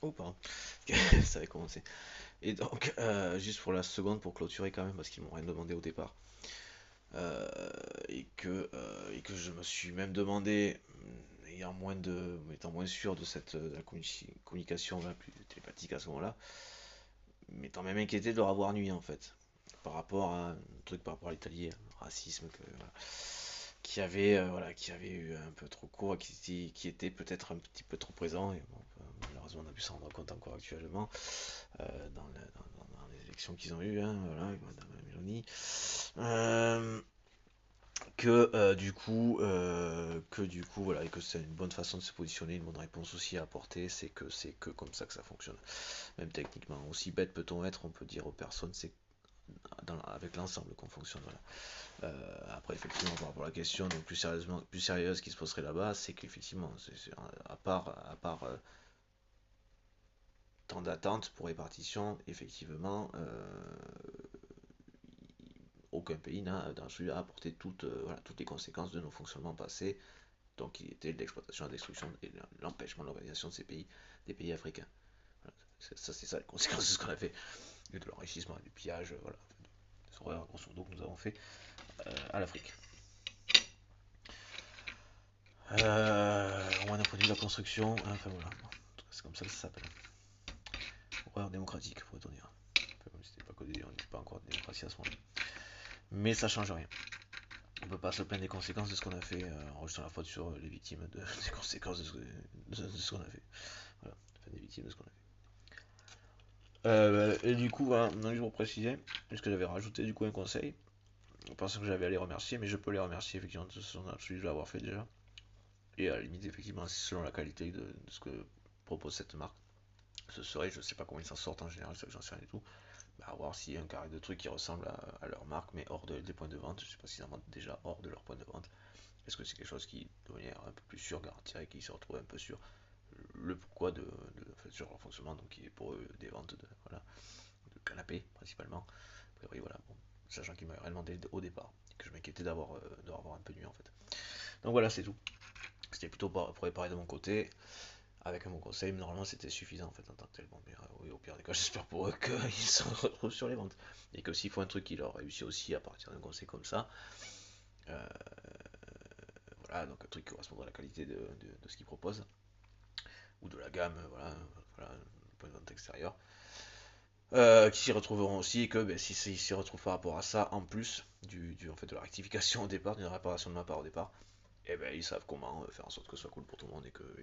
Oh, pardon. Ça avait commencé. Et donc, juste pour la seconde, pour clôturer quand même, parce qu'ils m'ont rien demandé au départ. Euh, et que je me suis même demandé, étant moins sûr de de la communication là, plus télépathique à ce moment-là, m'étant même inquiété de leur avoir nuit en fait. Par rapport à un truc par rapport à l'Italie, le racisme voilà, qui avait eu un peu trop court, qui était peut-être un petit peu trop présent. Et bon, malheureusement, on a pu s'en rendre compte encore actuellement dans les élections qu'ils ont eues, hein, voilà, avec Madame Meloni. Euh, voilà, et que c'est une bonne façon de se positionner, une bonne réponse aussi à apporter, c'est que comme ça que ça fonctionne. Même techniquement, aussi bête peut-on être, on peut dire aux personnes, c'est avec l'ensemble qu'on fonctionne. Voilà. Après, effectivement, par rapport à la question donc plus sérieuse qui se poserait là-bas, c'est qu'effectivement, à part temps d'attente pour répartition, effectivement, aucun pays n'a dans celui-là apporté voilà, toutes les conséquences de nos fonctionnements passés, donc qui étaient l'exploitation, la destruction et l'empêchement de l'organisation de ces pays, des pays africains. Voilà. Ça, c'est ça les conséquences de ce qu'on a fait, et de l'enrichissement, du pillage, voilà, des horreurs, grosso modo, que nous avons fait à l'Afrique. Au moins d'un point de vue de la construction, hein, enfin voilà, c'est comme ça que ça s'appelle. Horreur démocratique, pourrait-on dire. Enfin, même si c'était pas codé, on n'était pas encore de démocratie à ce moment-là. Mais ça change rien. On peut pas se plaindre des conséquences de ce qu'on a fait en rejetant la faute sur les victimes des conséquences de ce qu'on a fait. Voilà, enfin, des victimes de ce qu'on a fait. Et du coup, voilà, donc je vous précisais, puisque j'avais rajouté du coup un conseil, en pensant que j'avais à les remercier, mais je peux les remercier effectivement de ce absolu de l'avoir fait déjà. Et à la limite, effectivement, selon la qualité de ce que propose cette marque, ce serait, je sais pas comment ils s'en sortent en général, ça que j'en sais rien du tout, bah, à voir s'il y a un carré de trucs qui ressemble à leur marque, mais des points de vente, je sais pas s'ils en vendent déjà hors de leur point de vente. Est-ce que c'est quelque chose qui, de manière un peu plus sûre, garantirait qu'ils se retrouvent un peu sur le pourquoi enfin, sur leur fonctionnement, donc qui est pour eux des ventes voilà, de canapés principalement. A priori, voilà, bon, sachant qu'ils m'avaient rien demandé au départ, et que je m'inquiétais d'avoir un peu nuit en fait. Donc voilà, c'est tout. C'était plutôt pour réparer de mon côté. Avec un bon conseil, mais normalement c'était suffisant en fait en tant que tel. Bon, mais oui, au pire des cas, j'espère pour eux qu'ils se retrouvent sur les ventes. Et que s'il faut un truc qui leur réussit aussi à partir d'un conseil comme ça, euh, voilà, donc un truc qui correspond à la qualité de ce qu'ils proposent, ou de la gamme, voilà, point de vente extérieur, qui s'y retrouveront aussi, et que ben, si s'y retrouvent par rapport à ça, en plus en fait, de la rectification au départ, d'une réparation de ma part au départ, et ben ils savent comment faire en sorte que ce soit cool pour tout le monde et que